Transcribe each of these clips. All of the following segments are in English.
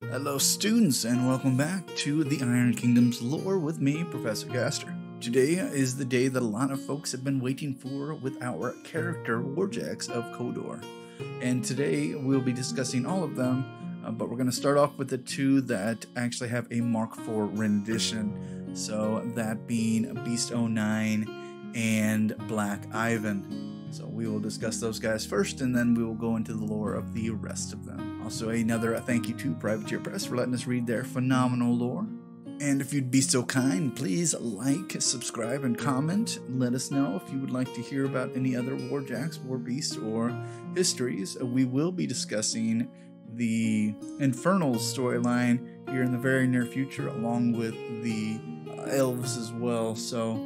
Hello students and welcome back to the Iron Kingdom's lore with me, Professor Gaster. Today is the day that a lot of folks have been waiting for with our character Warjacks of Khador. And today we'll be discussing all of them, but we're going to start off with the two that actually have a Mark IV rendition. So that being Beast 09 and Black Ivan. So we will discuss those guys first, and then we will go into the lore of the rest of them. Also, another thank you to Privateer Press for letting us read their phenomenal lore. And if you'd be so kind, please like, subscribe, and comment. Let us know if you would like to hear about any other Warjacks, War Beasts, or histories. We will be discussing the Infernal storyline here in the very near future, along with the elves as well. So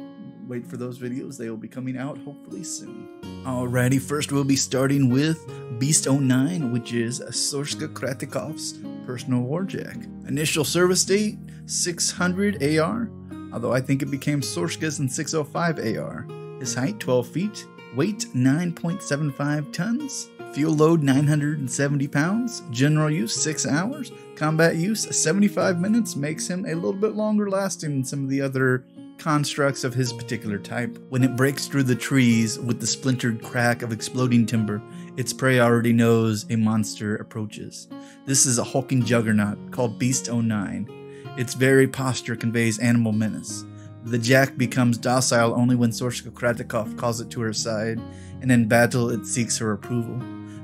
wait for those videos. They will be coming out hopefully soon. Alrighty, first we'll be starting with Beast 09, which is Sorscha Kratikhov's personal Warjack. Initial service date, 600 AR, although I think it became Sorscha's in 605 AR. His height, 12 feet, weight, 9.75 tons, fuel load, 970 pounds, general use, 6 hours, combat use, 75 minutes, makes him a little bit longer lasting than some of the other constructs of his particular type. When it breaks through the trees with the splintered crack of exploding timber, its prey already knows a monster approaches. This is a hulking juggernaut called Beast 09. Its very posture conveys animal menace. The jack becomes docile only when Sorscha Kratikov calls it to her side, and in battle it seeks her approval.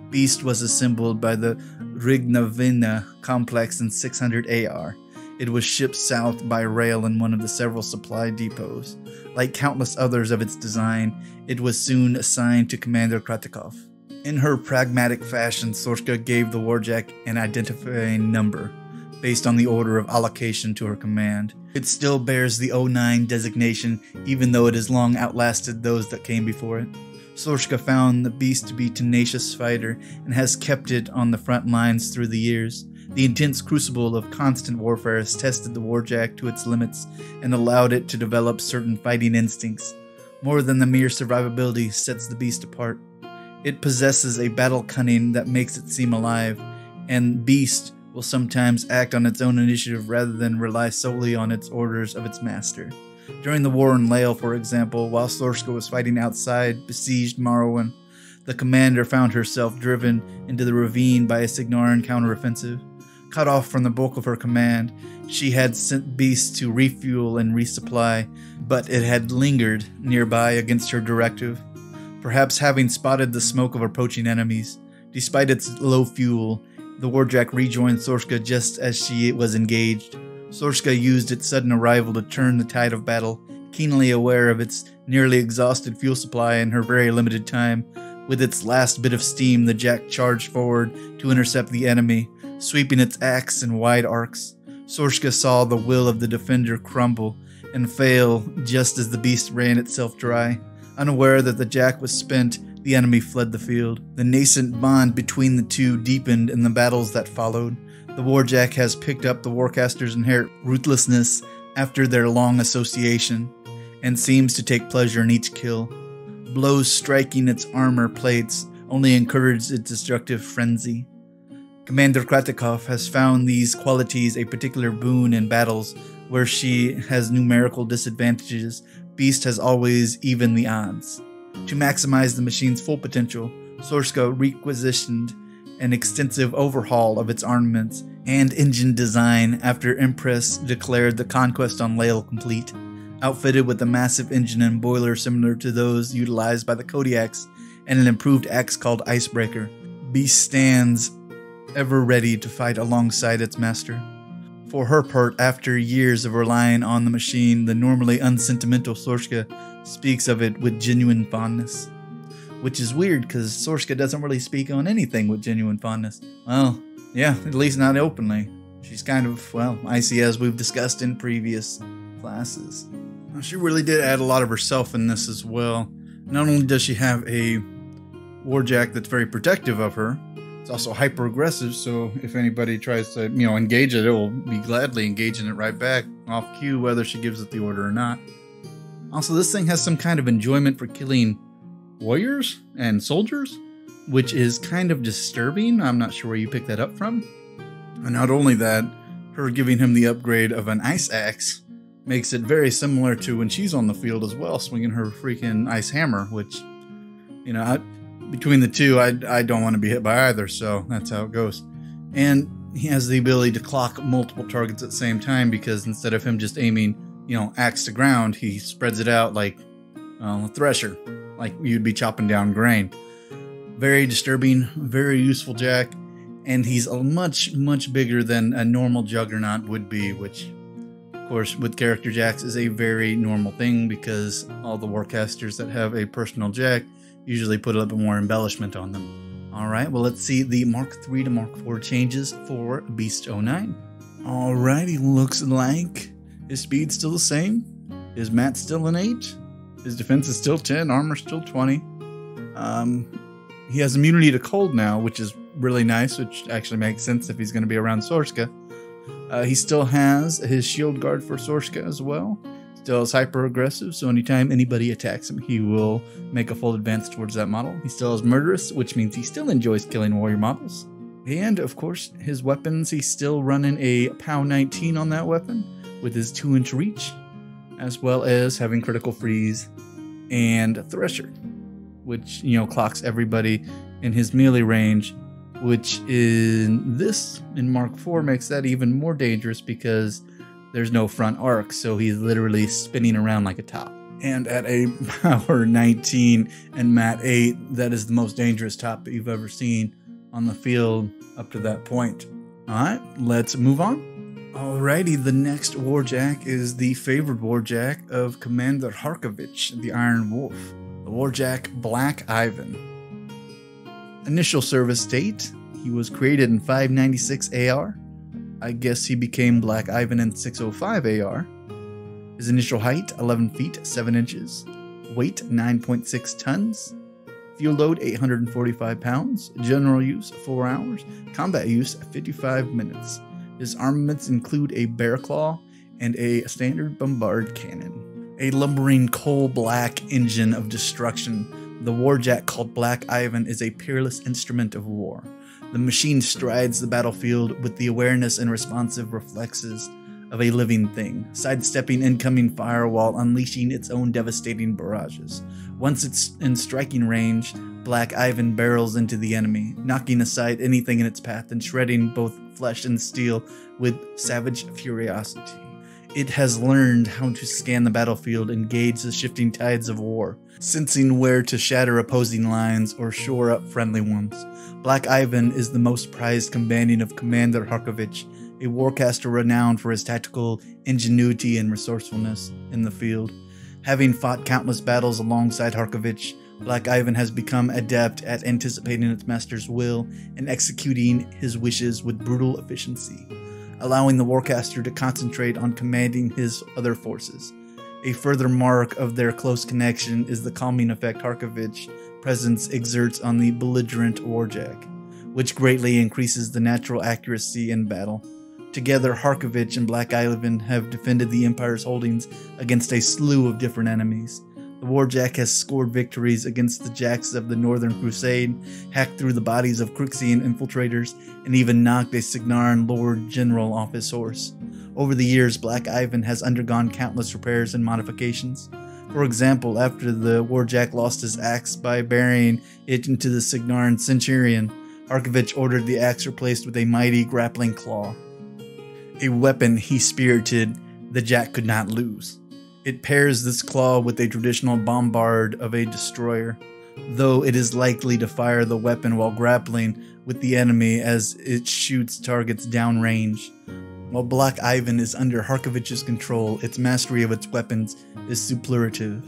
Beast was assembled by the Rignavina complex in 600 AR. It was shipped south by rail in one of the several supply depots. Like countless others of its design, it was soon assigned to Commander Kratikov. In her pragmatic fashion, Sorscha gave the Warjack an identifying number, based on the order of allocation to her command. It still bears the 09 designation, even though it has long outlasted those that came before it. Sorscha found the beast to be a tenacious fighter, and has kept it on the front lines through the years. The intense crucible of constant warfare has tested the Warjack to its limits and allowed it to develop certain fighting instincts. More than the mere survivability sets the beast apart. It possesses a battle cunning that makes it seem alive, and beast will sometimes act on its own initiative rather than rely solely on its orders of its master. During the war in Lael, for example, while Sorscha was fighting outside besieged Marwan, the commander found herself driven into the ravine by a Signaran counteroffensive. Cut off from the bulk of her command, she had sent beasts to refuel and resupply, but it had lingered nearby against her directive, perhaps having spotted the smoke of approaching enemies. Despite its low fuel, the Warjack rejoined Sorscha just as she was engaged. Sorscha used its sudden arrival to turn the tide of battle, keenly aware of its nearly exhausted fuel supply and her very limited time. With its last bit of steam, the jack charged forward to intercept the enemy, sweeping its axe in wide arcs. Sorscha saw the will of the defender crumble and fail just as the beast ran itself dry. Unaware that the jack was spent, the enemy fled the field. The nascent bond between the two deepened in the battles that followed. The Warjack has picked up the Warcaster's inherent ruthlessness after their long association, and seems to take pleasure in each kill. Blows striking its armor plates only encourage its destructive frenzy. Commander Kratikov has found these qualities a particular boon in battles where she has numerical disadvantages. Beast has always evened the odds. To maximize the machine's full potential, Sorscha requisitioned an extensive overhaul of its armaments and engine design after Empress declared the conquest on Lael complete. Outfitted with a massive engine and boiler similar to those utilized by the Kodiaks and an improved axe called Icebreaker, Beast stands ever ready to fight alongside its master. For her part, after years of relying on the machine, the normally unsentimental Sorscha speaks of it with genuine fondness. Which is weird, because Sorscha doesn't really speak on anything with genuine fondness. Well, yeah, at least not openly. She's kind of, well, icy as we've discussed in previous classes. Now, she really did add a lot of herself in this as well. Not only does she have a Warjack that's very protective of her, it's also hyper aggressive, so if anybody tries to, engage it, it will be gladly engaging it right back off cue, whether she gives it the order or not. Also, this thing has some kind of enjoyment for killing warriors and soldiers, which is kind of disturbing. I'm not sure where you picked that up from. And not only that, her giving him the upgrade of an ice axe makes it very similar to when she's on the field as well, swinging her freaking ice hammer, which, you know, between the two, I don't want to be hit by either, so that's how it goes. And he has the ability to clock multiple targets at the same time, because instead of him just aiming, you know, axe to ground, he spreads it out like a thresher, like you'd be chopping down grain. Very disturbing, very useful jack, and he's a much bigger than a normal juggernaut would be, which, of course, with character jacks is a very normal thing, because all the warcasters that have a personal jack usually put a little bit more embellishment on them. Alright, well, let's see the Mark 3 to Mark 4 changes for Beast 09. Alrighty, looks like his speed's still the same, his mat's still an 8, his defense is still 10, armor still 20. He has immunity to cold now, which is really nice, which actually makes sense if he's going to be around Sorscha. He still has his shield guard for Sorscha as well. Still is hyper aggressive, so anytime anybody attacks him, he will make a full advance towards that model. He still is murderous, which means he still enjoys killing warrior models. And of course, his weapons, he's still running a POW 19 on that weapon with his 2-inch reach, as well as having critical freeze and thresher, which, you know, clocks everybody in his melee range, which in Mark 4 makes that even more dangerous because there's no front arc, so he's literally spinning around like a top. And at a power 19 and mat 8, that is the most dangerous top that you've ever seen on the field up to that point. Alright, let's move on. Alrighty, the next Warjack is the favored Warjack of Commander Harkovich, the Iron Wolf, the Warjack Black Ivan. Initial service date, he was created in 596 AR. I guess he became Black Ivan in 605 AR. His initial height, 11 feet, 7 inches. Weight, 9.6 tons. Fuel load, 845 pounds. General use, 4 hours. Combat use, 55 minutes. His armaments include a bear claw and a standard bombard cannon. A lumbering coal-black engine of destruction, the Warjack called Black Ivan is a peerless instrument of war. The machine strides the battlefield with the awareness and responsive reflexes of a living thing, sidestepping incoming fire while unleashing its own devastating barrages. Once it's in striking range, Black Ivan barrels into the enemy, knocking aside anything in its path and shredding both flesh and steel with savage furiosity. It has learned how to scan the battlefield and gauge the shifting tides of war, sensing where to shatter opposing lines or shore up friendly ones. Black Ivan is the most prized companion of Commander Harkovich, a warcaster renowned for his tactical ingenuity and resourcefulness in the field. Having fought countless battles alongside Harkovich, Black Ivan has become adept at anticipating its master's will and executing his wishes with brutal efficiency, allowing the warcaster to concentrate on commanding his other forces. A further mark of their close connection is the calming effect Harkovich's presence exerts on the belligerent Warjack, which greatly increases the natural accuracy in battle. Together, Harkovich and Black Ivan have defended the Empire's holdings against a slew of different enemies. The Warjack has scored victories against the Jacks of the Northern Crusade, hacked through the bodies of Crixian infiltrators, and even knocked a Signaran Lord General off his horse. Over the years, Black Ivan has undergone countless repairs and modifications. For example, after the Warjack lost his axe by burying it into the Signaran Centurion, Harkovich ordered the axe replaced with a mighty grappling claw, a weapon he spirited the Jack could not lose. It pairs this claw with a traditional bombard of a destroyer, though it is likely to fire the weapon while grappling with the enemy as it shoots targets downrange. While Black Ivan is under Harkovich's control, its mastery of its weapons is superlative,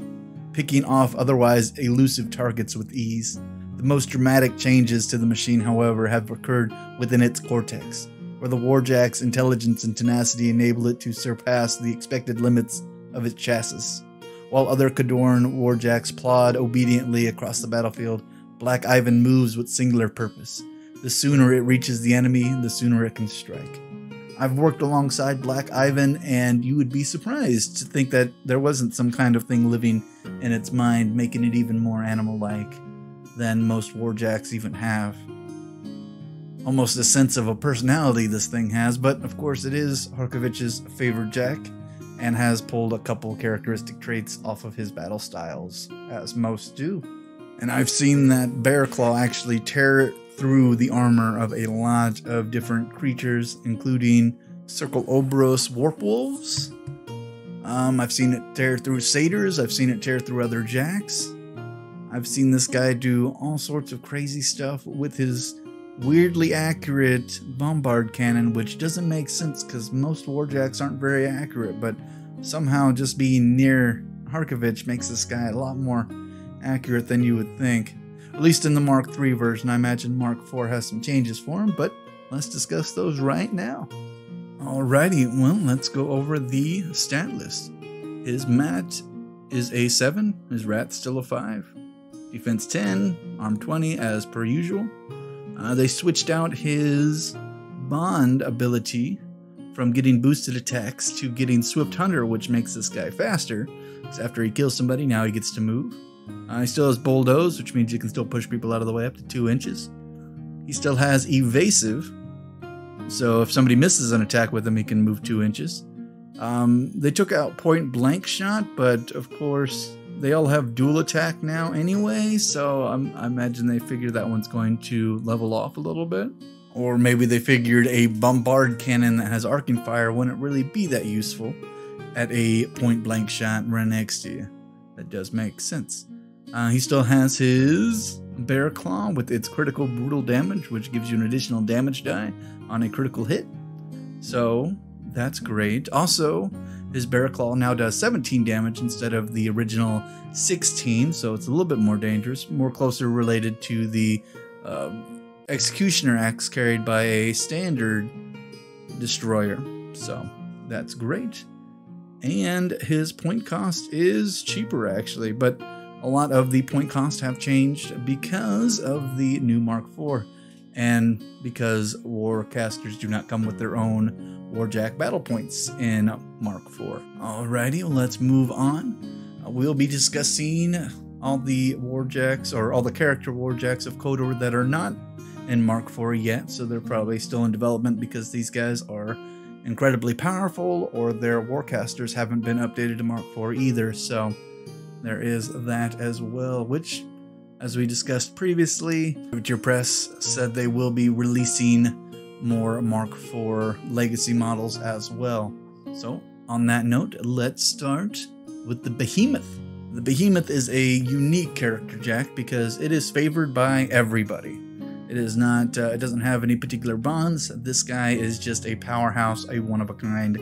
picking off otherwise elusive targets with ease. The most dramatic changes to the machine, however, have occurred within its cortex, where the Warjack's intelligence and tenacity enable it to surpass the expected limits of its chassis. While other Khadoran Warjacks plod obediently across the battlefield, Black Ivan moves with singular purpose. The sooner it reaches the enemy, the sooner it can strike. I've worked alongside Black Ivan, and you would be surprised to think that there wasn't some kind of thing living in its mind, making it even more animal-like than most Warjacks even have. almost a sense of a personality this thing has, but of course it is Harkovich's favored jack and has pulled a couple characteristic traits off of his battle styles, as most do. And I've seen that Bear Claw actually tear through the armor of a lot of different creatures, including Circle Obros Warp Wolves. I've seen it tear through satyrs, I've seen it tear through other jacks. I've seen this guy do all sorts of crazy stuff with his weirdly accurate bombard cannon, which doesn't make sense because most warjacks aren't very accurate, but somehow just being near Harkovich makes this guy a lot more accurate than you would think. At least in the Mark III version. I imagine Mark IV has some changes for him, but let's discuss those right now. Alrighty, well, let's go over the stat list. His mat is a 7, his rat's still a 5. Defense 10, arm 20 as per usual. They switched out his bond ability from getting boosted attacks to getting Swift Hunter, which makes this guy faster. Because after he kills somebody, now he gets to move. He still has Bulldoze, which means you can still push people out of the way up to 2 inches. He still has Evasive, so if somebody misses an attack with him, he can move 2 inches. They took out Point Blank Shot, but of course, they all have dual attack now anyway, so I imagine they figured that one's going to level off a little bit. Or maybe they figured a Bombard Cannon that has Arcing Fire wouldn't really be that useful at a Point Blank Shot right next to you. That does make sense. He still has his Bear Claw with its critical brutal damage, which gives you an additional damage die on a critical hit. So that's great. Also, his Bear Claw now does 17 damage instead of the original 16, so it's a little bit more dangerous, more closer related to the Executioner Axe carried by a standard destroyer. So that's great. And his point cost is cheaper actually, but a lot of the point cost have changed because of the new Mark IV and because Warcasters do not come with their own Warjack battle points in Mark IV. Alrighty, well, let's move on. We'll be discussing all the Warjacks, or all the character Warjacks of Khador that are not in Mark IV yet, so they're probably still in development because these guys are incredibly powerful, or their Warcasters haven't been updated to Mark IV either, so there is that as well, which, as we discussed previously, Your Press said they will be releasing more Mark IV legacy models as well. So, on that note, let's start with the Behemoth. The Behemoth is a unique character jack because it is favored by everybody. It is not, it doesn't have any particular bonds. This guy is just a powerhouse, a one-of-a-kind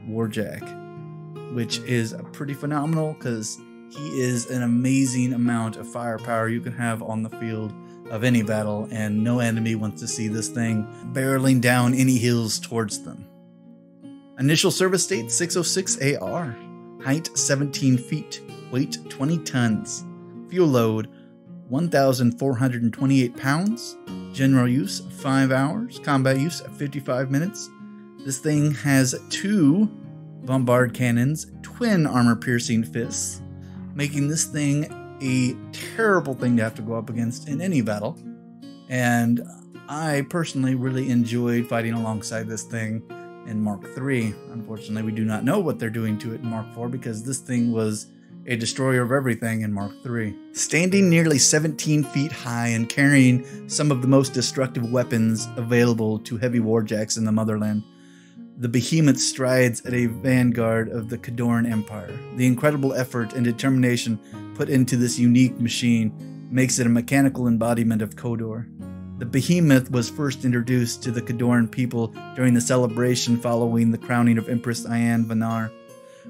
Warjack, which is pretty phenomenal because he is an amazing amount of firepower you can have on the field of any battle, and no enemy wants to see this thing barreling down any hills towards them. Initial service date 606 AR, height 17 feet, weight 20 tons, fuel load 1,428 pounds, general use 5 hours, combat use 55 minutes. This thing has 2 bombard cannons, twin armor-piercing fists, making this thing a terrible thing to have to go up against in any battle. And I personally really enjoyed fighting alongside this thing in Mark III. Unfortunately, we do not know what they're doing to it in Mark IV because this thing was a destroyer of everything in Mark III. Standing nearly 17 feet high and carrying some of the most destructive weapons available to heavy warjacks in the motherland, the Behemoth strides at a vanguard of the Khadoran Empire. The incredible effort and determination put into this unique machine makes it a mechanical embodiment of Khador. The Behemoth was first introduced to the Khadoran people during the celebration following the crowning of Empress Ayan Vanar,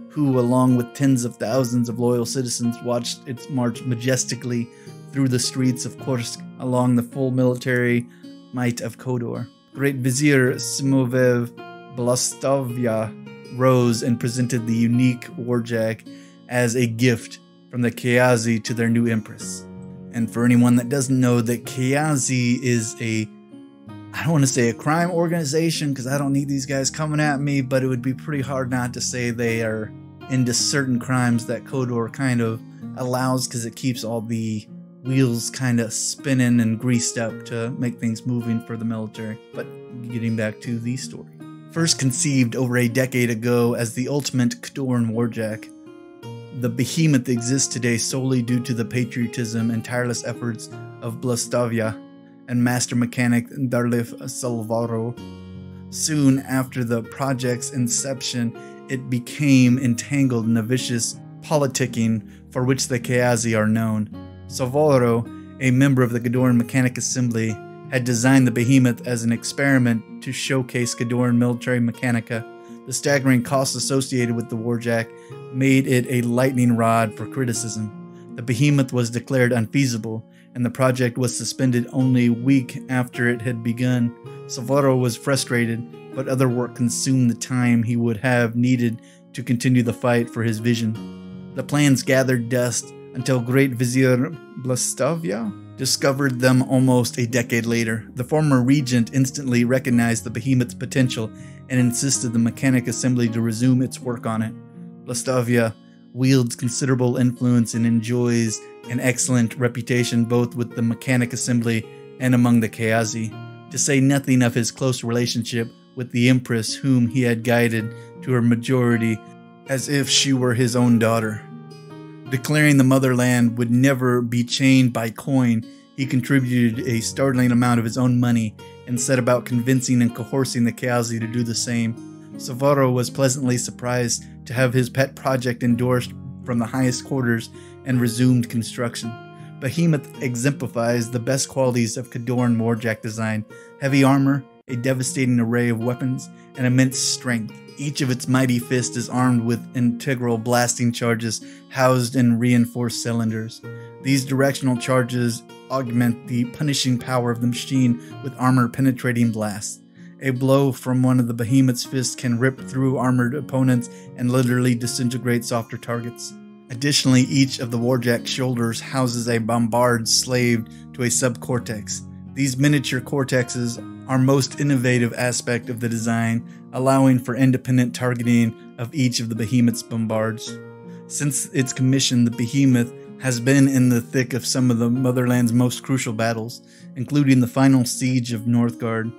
who, along with tens of thousands of loyal citizens, watched it march majestically through the streets of Kursk along the full military might of Khador. Great Vizier Simovev Blastovya rose and presented the unique Warjack as a gift from the Khazi to their new empress. And for anyone that doesn't know, that Khazi is I don't want to say a crime organization because I don't need these guys coming at me, but it would be pretty hard not to say they are into certain crimes that Khador kind of allows because it keeps all the wheels kind of spinning and greased up to make things moving for the military. But getting back to the story. First conceived over a decade ago as the ultimate Khadoran Warjack, the Behemoth exists today solely due to the patriotism and tireless efforts of Blastavia and master mechanic Darlif Salvaro. Soon after the project's inception, it became entangled in a vicious politicking for which the Kazi are known. Salvaro, a member of the Khadoran Mechanic Assembly, had designed the Behemoth as an experiment to showcase Khadoran military mechanica. The staggering costs associated with the Warjack made it a lightning rod for criticism. The Behemoth was declared unfeasible, and the project was suspended only a week after it had begun. Salvaro was frustrated, but other work consumed the time he would have needed to continue the fight for his vision. The plans gathered dust until Great Vizier Blastavia discovered them almost a decade later. The former regent instantly recognized the Behemoth's potential and insisted the Mechanic Assembly to resume its work on it. Blastavia wields considerable influence and enjoys an excellent reputation both with the Mechanic Assembly and among the Kazi, to say nothing of his close relationship with the Empress, whom he had guided to her majority as if she were his own daughter. Declaring the motherland would never be chained by coin, he contributed a startling amount of his own money and set about convincing and coercing the Kazi to do the same. Salvaro was pleasantly surprised to have his pet project endorsed from the highest quarters and resumed construction. Behemoth exemplifies the best qualities of Khadoran Warjack design: heavy armor, a devastating array of weapons, and immense strength. Each of its mighty fists is armed with integral blasting charges housed in reinforced cylinders. These directional charges augment the punishing power of the machine with armor-penetrating blasts. A blow from one of the Behemoth's fists can rip through armored opponents and literally disintegrate softer targets. Additionally, each of the Warjack's shoulders houses a bombard slaved to a subcortex. These miniature cortexes are most innovative aspect of the design, allowing for independent targeting of each of the Behemoth's bombards. Since its commission, the Behemoth has been in the thick of some of the Motherland's most crucial battles, including the final siege of Northgard.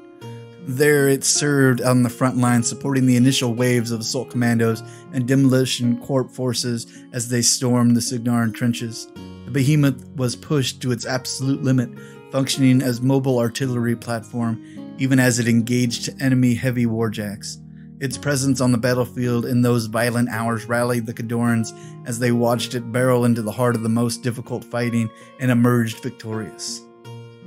There it served on the front line, supporting the initial waves of assault commandos and demolition corps forces as they stormed the Signarin trenches. The Behemoth was pushed to its absolute limit, functioning as mobile artillery platform, even as it engaged enemy heavy warjacks. Its presence on the battlefield in those violent hours rallied the Khadorans as they watched it barrel into the heart of the most difficult fighting and emerged victorious.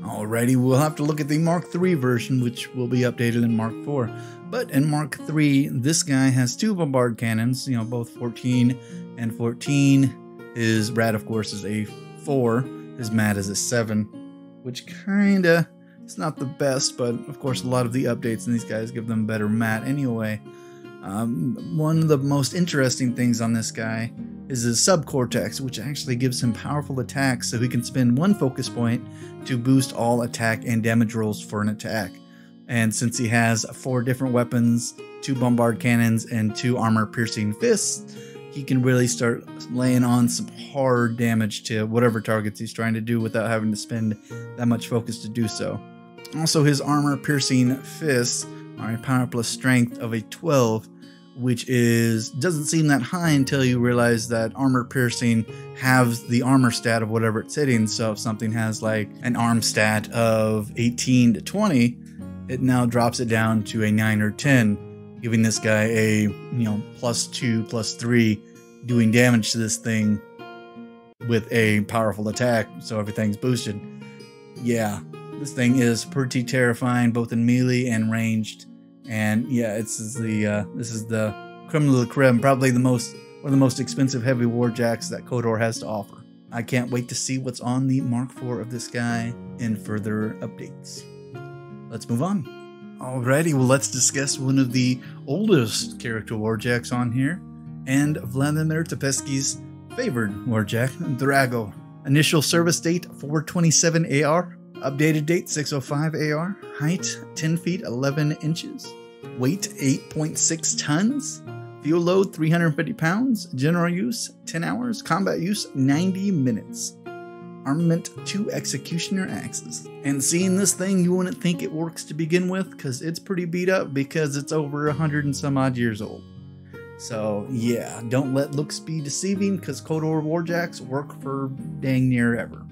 Alrighty, we'll have to look at the Mark III version, which will be updated in Mark IV. But in Mark III, this guy has two bombard cannons, both 14 and 14. His rad, of course, is a 4. His mat is a 7, which kinda, it's not the best, but of course a lot of the updates in these guys give them better mat anyway. One of the most interesting things on this guy is his subcortex, which actually gives him powerful attacks, so he can spend one focus point to boost all attack and damage rolls for an attack. And since he has 4 different weapons, 2 bombard cannons, and 2 armor-piercing fists, he can really start laying on some hard damage to whatever targets he's trying to do without having to spend that much focus to do so. Also, his armor-piercing fists are a power plus strength of a 12, which doesn't seem that high until you realize that armor piercing halves the armor stat of whatever it's hitting. So if something has like an arm stat of 18 to 20, it now drops it down to a 9 or 10, giving this guy a +2, +3 doing damage to this thing with a powerful attack. So everything's boosted. Yeah, this thing is pretty terrifying, both in melee and ranged. And yeah, this is the creme de la creme, probably one of the most expensive heavy warjacks that Khador has to offer. I can't wait to see what's on the Mark IV of this guy in further updates. Let's move on. Alrighty, well, let's discuss one of the oldest character warjacks on here, and Vladimir Tepesky's favored warjack, Drago. Initial service date 427 AR. Updated date 605 AR, height 10 feet 11 inches, weight 8.6 tons, fuel load 350 pounds, general use 10 hours, combat use 90 minutes. armament 2 executioner axes. And seeing this thing, you wouldn't think it works to begin with, because it's pretty beat up because it's over 100 and some odd years old. So yeah, don't let looks be deceiving, because Khadoran Warjacks work for dang near ever.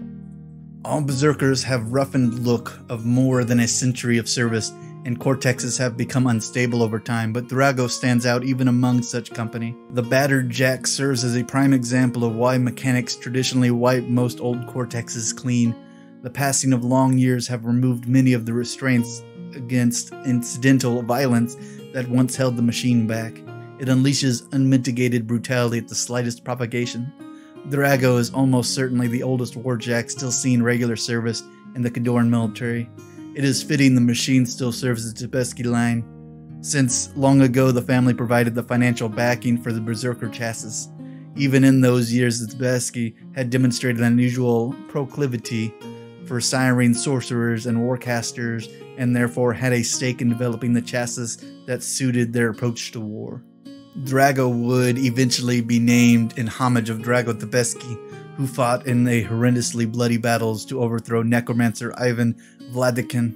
All Berserkers have roughened look of more than a century of service, and cortexes have become unstable over time, but Drago stands out even among such company. The battered jack serves as a prime example of why mechanics traditionally wipe most old cortexes clean. The passing of long years have removed many of the restraints against incidental violence that once held the machine back. It unleashes unmitigated brutality at the slightest provocation. Drago is almost certainly the oldest warjack still seeing regular service in the Khadoran military. It is fitting the machine still serves the Tebesky line, since long ago the family provided the financial backing for the Berserker chassis. Even in those years, the Tebesky had demonstrated an unusual proclivity for siring sorcerers and warcasters, and therefore had a stake in developing the chassis that suited their approach to war. Drago would eventually be named in homage of Drago the Butchers, who fought in the horrendously bloody battles to overthrow necromancer Ivan Vladimir,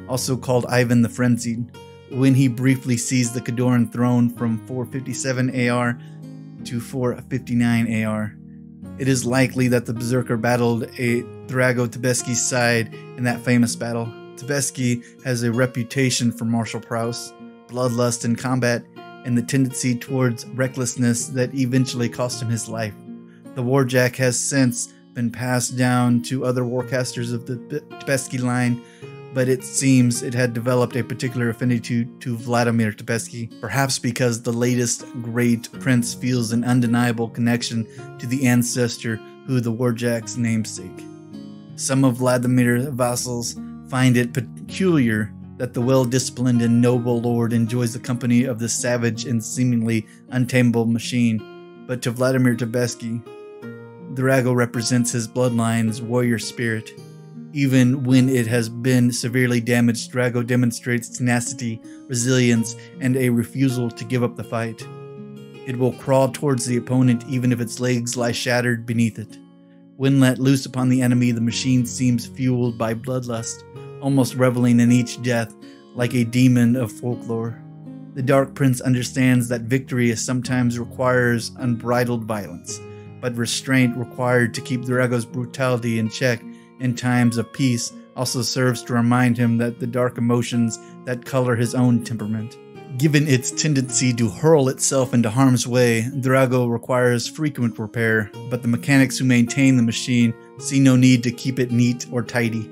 also called Ivan the Frenzied, when he briefly seized the Khadoran throne from 457 AR to 459 AR. It is likely that the Berserker battled a Drago Tebesky's side in that famous battle. Tebesky has a reputation for martial prowess, bloodlust in combat, and the tendency towards recklessness that eventually cost him his life. The Warjack has since been passed down to other warcasters of the Tebesky line, but it seems it had developed a particular affinity to Vladimir Tebesky, perhaps because the latest great prince feels an undeniable connection to the ancestor who the Warjack's namesake. Some of Vladimir's vassals find it peculiar that the well-disciplined and noble lord enjoys the company of the savage and seemingly untamable machine, but to Vladimir Tebesky, Drago represents his bloodline's warrior spirit. Even when it has been severely damaged, Drago demonstrates tenacity, resilience, and a refusal to give up the fight. It will crawl towards the opponent even if its legs lie shattered beneath it. When let loose upon the enemy, the machine seems fueled by bloodlust, almost reveling in each death like a demon of folklore. The Dark Prince understands that victory sometimes requires unbridled violence, but restraint required to keep Drago's brutality in check in times of peace also serves to remind him that the dark emotions that color his own temperament. Given its tendency to hurl itself into harm's way, Drago requires frequent repair, but the mechanics who maintain the machine see no need to keep it neat or tidy.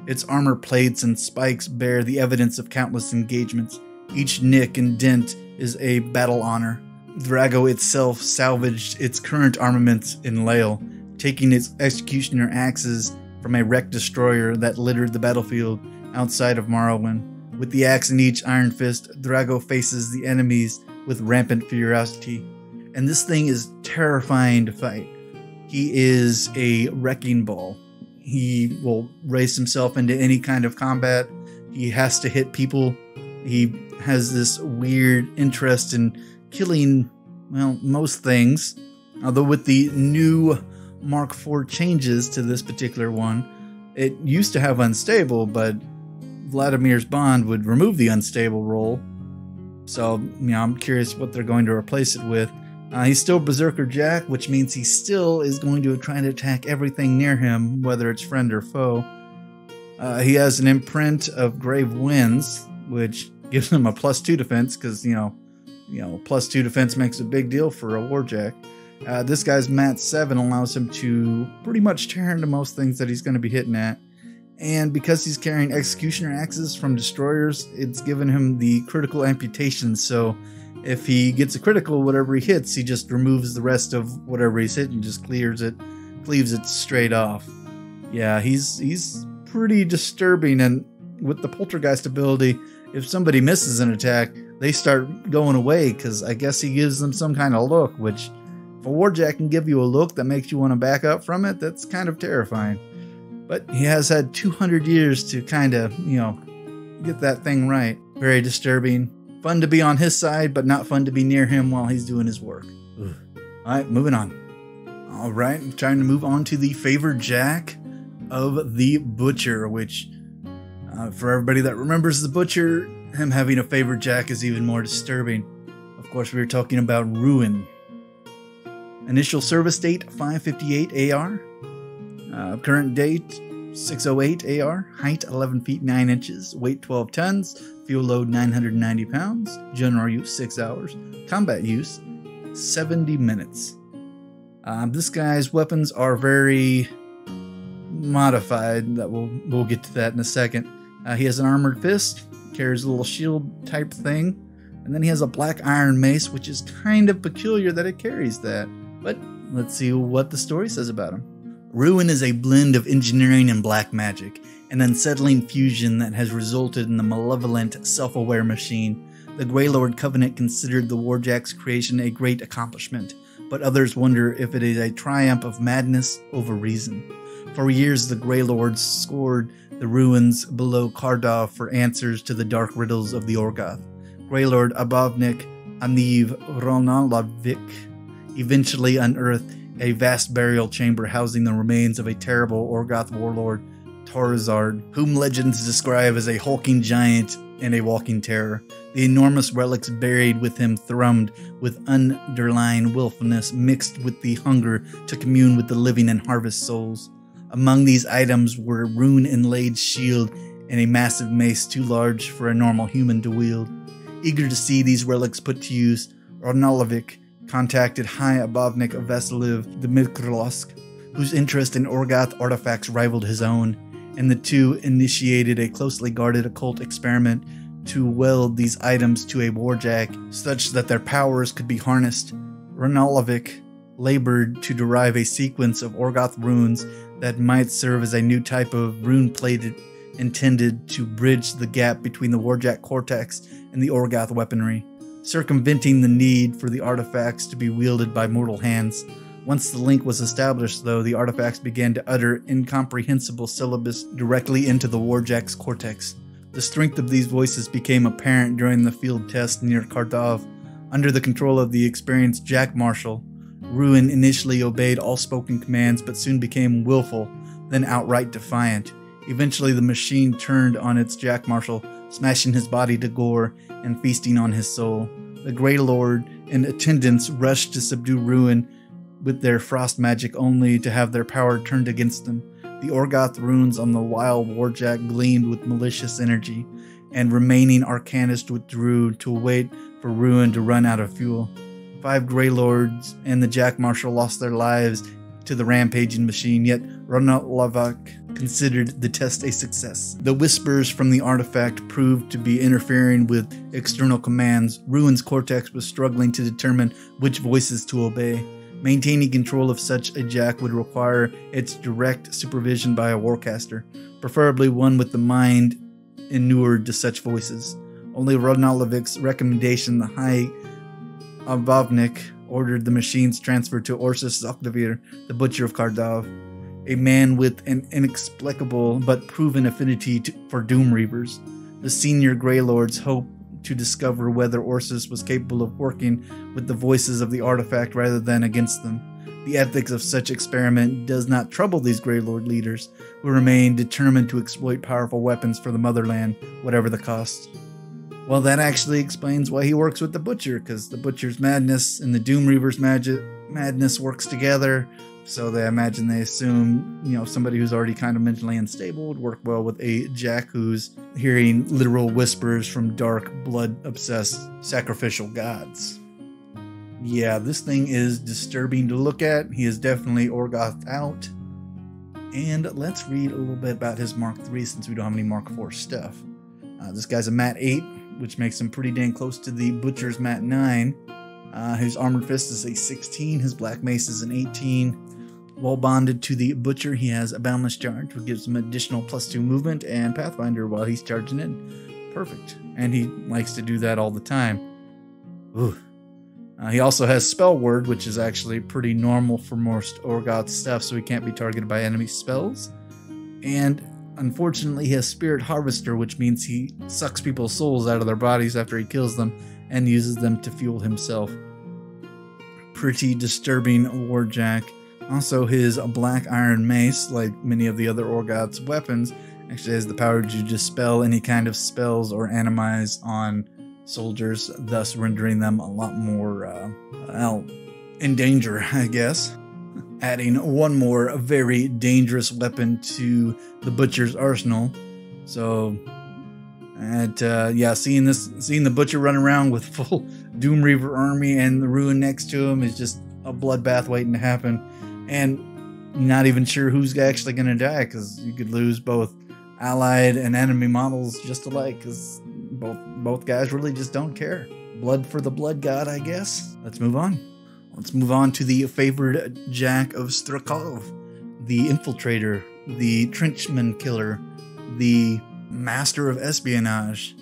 Its armor plates and spikes bear the evidence of countless engagements. Each nick and dent is a battle honor. Drago itself salvaged its current armaments in Lael, taking its executioner axes from a wrecked destroyer that littered the battlefield outside of Morrowind. With the axe in each iron fist, Drago faces the enemies with rampant ferocity. And this thing is terrifying to fight. He is a wrecking ball. He will race himself into any kind of combat. He has to hit people. He has this weird interest in killing, well, most things. Although with the new Mark IV changes to this particular one, it used to have unstable, but Vladimir's bond would remove the unstable role. So, I'm curious what they're going to replace it with. He's still Berserker Jack, which means he still is going to try to attack everything near him, whether it's friend or foe. He has an imprint of Grave Winds, which gives him a +2 defense, because, +2 defense makes a big deal for a Warjack. This guy's Mat 7 allows him to pretty much tear into most things that he's going to be hitting at. And because he's carrying executioner axes from destroyers, it's given him the critical amputation, so if he gets a critical, whatever he hits, he just removes the rest of whatever he's hitting, just cleaves it straight off. Yeah, he's pretty disturbing, and with the poltergeist ability, if somebody misses an attack, they start going away, because I guess he gives them some kind of look, which if a Warjack can give you a look that makes you want to back up from it, that's kind of terrifying. But he has had 200 years to kind of, get that thing right. Very disturbing. Fun to be on his side, but not fun to be near him while he's doing his work. Ugh. Alright, moving on. Alright, I'm trying to move on to the favored Jack. of the Butcher, which, for everybody that remembers the Butcher, him having a favorite jack is even more disturbing. Of course, we were talking about Ruin. Initial service date, 558 AR. Current date, 608 AR. Height, 11 feet 9 inches. Weight, 12 tons. Fuel load, 990 pounds. General use, 6 hours. Combat use, 70 minutes. This guy's weapons are very modified. That we'll get to that in a second. He has an armored fist, carries a little shield type thing, and then he has a black iron mace, which is kind of peculiar that it carries that. But let's see what the story says about him. Ruin is a blend of engineering and black magic, an unsettling fusion that has resulted in the malevolent, self-aware machine. The Greylord Covenant considered the Warjack's creation a great accomplishment, but others wonder if it is a triumph of madness over reason. For years, the Greylords scored the ruins below Khadors for answers to the dark riddles of the Orgoth. Greylord Abovnik Aniv Ronalovik eventually unearthed a vast burial chamber housing the remains of a terrible Orgoth warlord, Torazard, whom legends describe as a hulking giant and a walking terror. The enormous relics buried with him thrummed with underlying willfulness mixed with the hunger to commune with the living and harvest souls. Among these items were a rune-inlaid shield and a massive mace too large for a normal human to wield. Eager to see these relics put to use, Ronalovik contacted High Abovnik Vasiliv Dmitrilovsk, whose interest in Orgoth artifacts rivaled his own, and the two initiated a closely guarded occult experiment to weld these items to a warjack such that their powers could be harnessed. Ronalovik labored to derive a sequence of Orgoth runes that might serve as a new type of rune plate intended to bridge the gap between the Warjack cortex and the Orgoth weaponry, circumventing the need for the artifacts to be wielded by mortal hands. Once the link was established, though, the artifacts began to utter incomprehensible syllables directly into the Warjack's cortex. The strength of these voices became apparent during the field test near Khadors. Under the control of the experienced Jack Marshal, Ruin initially obeyed all spoken commands but soon became willful, then outright defiant. Eventually the machine turned on its Jack Marshal, smashing his body to gore and feasting on his soul. The Greylord and attendants rushed to subdue Ruin with their frost magic only to have their power turned against them. The Orgoth runes on the wild Warjack gleamed with malicious energy, and remaining arcanists withdrew to wait for Ruin to run out of fuel. 5 Greylords and the Jack Marshal lost their lives to the rampaging machine, yet Ronalovik considered the test a success. The whispers from the artifact proved to be interfering with external commands. Ruin's cortex was struggling to determine which voices to obey. Maintaining control of such a jack would require its direct supervision by a warcaster, preferably one with the mind inured to such voices. Only Ronalovic's recommendation, the High Abovnik ordered the machines transferred to Orsus Vladimir, the Butcher of Khadors, a man with an inexplicable but proven affinity for Doom Reavers. The senior Greylords hoped to discover whether Orsus was capable of working with the voices of the artifact rather than against them. The ethics of such experiment does not trouble these Greylord leaders, who remain determined to exploit powerful weapons for the motherland, whatever the cost. Well, that actually explains why he works with the Butcher, because the Butcher's madness and the Doom Reaver's madness works together. So they assume, somebody who's already kind of mentally unstable would work well with a Jack who's hearing literal whispers from dark, blood-obsessed, sacrificial gods. Yeah, this thing is disturbing to look at. He is definitely Orgoth out. And let's read a little bit about his Mark III since we don't have any Mark IV stuff. This guy's a Mat 8, which makes him pretty dang close to the Butcher's Mat 9. His Armored Fist is a 16, his Black Mace is an 18. While bonded to the Butcher, he has a Boundless Charge, which gives him additional +2 movement and Pathfinder while he's charging in. Perfect. And he likes to do that all the time. Ooh. He also has Spell Word, which is actually pretty normal for most Orgoth stuff, so he can't be targeted by enemy spells. And unfortunately, he has Spirit Harvester, which means he sucks people's souls out of their bodies after he kills them and uses them to fuel himself. Pretty disturbing Warjack. Also, his black iron mace, like many of the other Orgoth's weapons, actually has the power to dispel any kind of spells or animize on soldiers, thus rendering them a lot more, in danger, I guess. Adding one more very dangerous weapon to the Butcher's arsenal. So, seeing the Butcher run around with full Doom Reaver army and the Ruin next to him is just a bloodbath waiting to happen. And not even sure who's actually going to die, because you could lose both allied and enemy models just alike, because both guys really just don't care. Blood for the blood god, I guess. Let's move on. Let's move on to the favored Jack of Strakhov, the infiltrator, the trenchman killer, the master of espionage.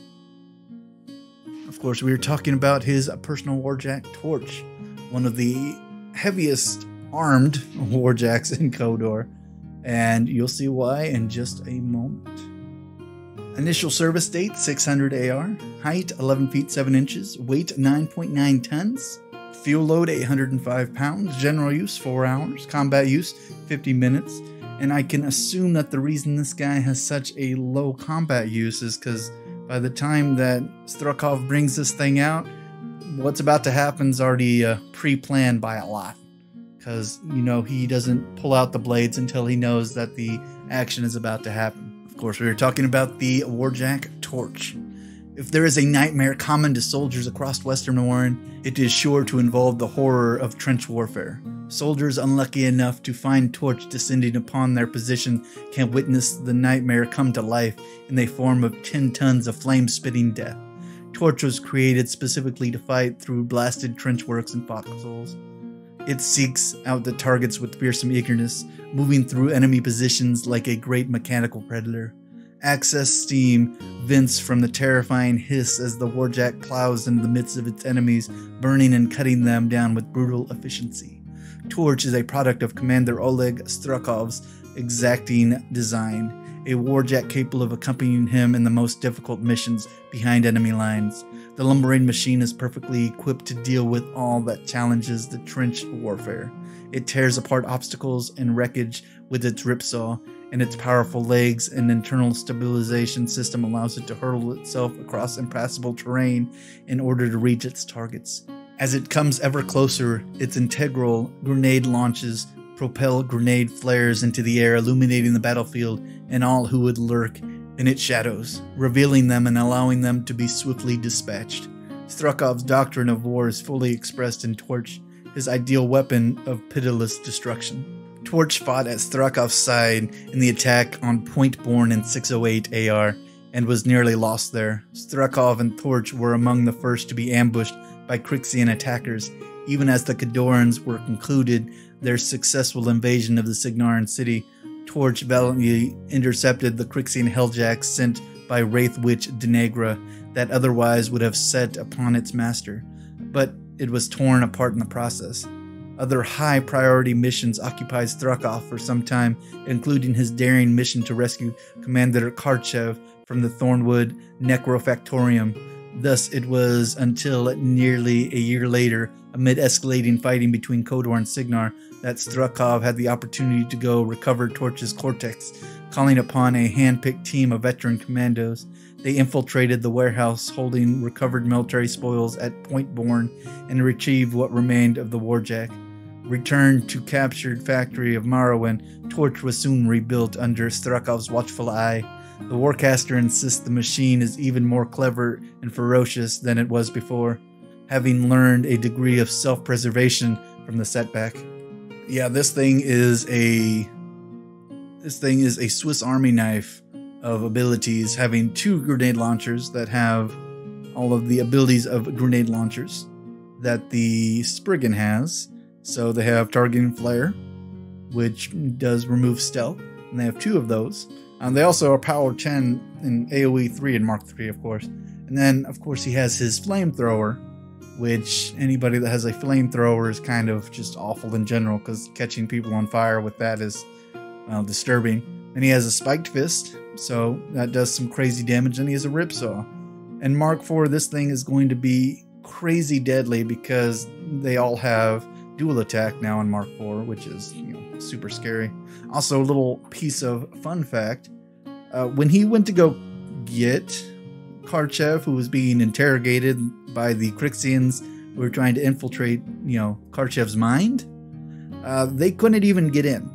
Of course, we were talking about his personal Warjack Torch, one of the heaviest armed Warjacks in Khador, and you'll see why in just a moment. Initial service date 600 AR, height 11 feet 7 inches, weight 9.9 tons, fuel load 805 pounds, general use 4 hours, combat use 50 minutes, and I can assume that the reason this guy has such a low combat use is because by the time that Strakhov brings this thing out, what's about to happen is already pre-planned by a lot. Because, you know, he doesn't pull out the blades until he knows that the action is about to happen. Of course, we were talking about the Warjack Torch. If there is a nightmare common to soldiers across Western Warren, it is sure to involve the horror of trench warfare. Soldiers unlucky enough to find Torch descending upon their position can witness the nightmare come to life in the form of 10 tons of flame-spitting death. Torch was created specifically to fight through blasted trench works and foxholes. It seeks out the targets with fearsome eagerness, moving through enemy positions like a great mechanical predator. Access steam vents from the terrifying hiss as the Warjack plows into the midst of its enemies, burning and cutting them down with brutal efficiency. Torch is a product of Commander Oleg Strakhov's exacting design, a Warjack capable of accompanying him in the most difficult missions behind enemy lines. The lumbering machine is perfectly equipped to deal with all that challenges the trench warfare. It tears apart obstacles and wreckage with its ripsaw, and its powerful legs and internal stabilization system allows it to hurl itself across impassable terrain in order to reach its targets. As it comes ever closer, its integral grenade launches propel grenade flares into the air, illuminating the battlefield and all who would lurk in its shadows, revealing them and allowing them to be swiftly dispatched. Strakhov's doctrine of war is fully expressed in Torch, his ideal weapon of pitiless destruction. Torch fought at Strakhov's side in the attack on Point Born in 608 AR and was nearly lost there. Strakhov and Torch were among the first to be ambushed by Crixian attackers, even as the Khadorans were concluded their successful invasion of the Signaran city. Torch valiantly intercepted the Crixian Helljacks sent by Wraith Witch Denegra that otherwise would have set upon its master, but it was torn apart in the process. Other high-priority missions occupied Strakhov for some time, including his daring mission to rescue Commander Kharchev from the Thornwood Necrofactorium. Thus, it was until nearly a year later, amid escalating fighting between Khador and Signar, that Strakhov had the opportunity to go recover Torch's cortex. Calling upon a hand-picked team of veteran commandos, they infiltrated the warehouse holding recovered military spoils at Point Born and retrieved what remained of the Warjack. Returned to captured factory of Morrowind, Torch was soon rebuilt under Strakhov's watchful eye. The Warcaster insists the machine is even more clever and ferocious than it was before, having learned a degree of self-preservation from the setback. Yeah, this thing is a Swiss Army knife of abilities, having 2 grenade launchers that have all of the abilities of grenade launchers that the Spriggan has. So they have targeting flare, which does remove stealth, and they have 2 of those. They also are power 10 in AoE 3 and Mark 3, of course. And then, of course, he has his flamethrower, which anybody that has a flamethrower is kind of just awful in general, because catching people on fire with that is, well, disturbing. And he has a spiked fist, so that does some crazy damage, and he has a ripsaw. And Mark 4, this thing is going to be crazy deadly because they all have dual attack now in Mark 4, which is, you know, super scary. Also, a little piece of fun fact, when he went to go get Karchev, who was being interrogated by the Crixians who were trying to infiltrate, you know, Karchev's mind, they couldn't even get in.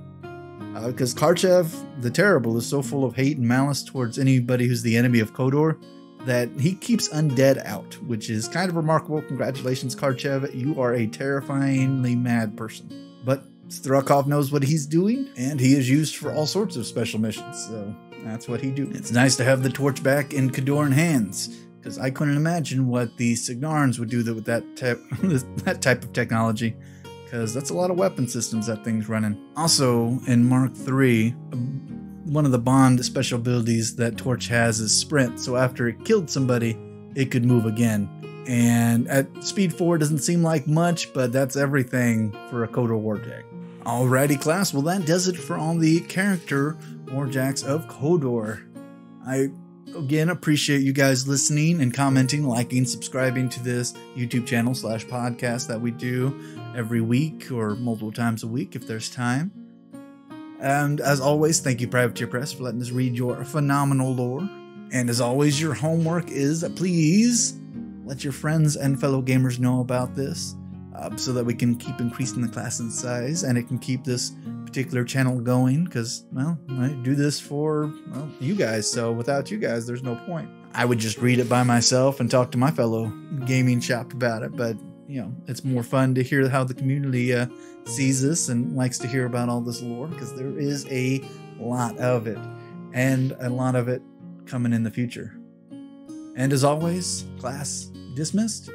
Because Karchev the Terrible is so full of hate and malice towards anybody who's the enemy of Khador that he keeps undead out, which is kind of remarkable. Congratulations, Karchev. You are a terrifyingly mad person. But Strakhov knows what he's doing, and he is used for all sorts of special missions, so that's what he do. It's nice to have the torch back in Khadoran hands, because I couldn't imagine what the Signarans would do with that type of technology, because that's a lot of weapon systems that thing's running. Also, in Mark 3, one of the Bond special abilities that Torch has is Sprint, so after it killed somebody, it could move again. And at speed 4 doesn't seem like much, but that's everything for a Khadoran Warjack. Alrighty class, well that does it for all the character Warjacks of Khador. I again appreciate you guys listening and commenting, liking, subscribing to this YouTube channel / podcast that we do every week or multiple times a week if there's time. And as always, thank you Privateer Press for letting us read your phenomenal lore. And as always, your homework is please let your friends and fellow gamers know about this so that we can keep increasing the class in size and it can keep this particular channel going because, well, I do this for, well, you guys, so without you guys, there's no point. I would just read it by myself and talk to my fellow gaming shop about it, but, you know, it's more fun to hear how the community sees this and likes to hear about all this lore because there is a lot of it and a lot of it coming in the future. And as always, class dismissed.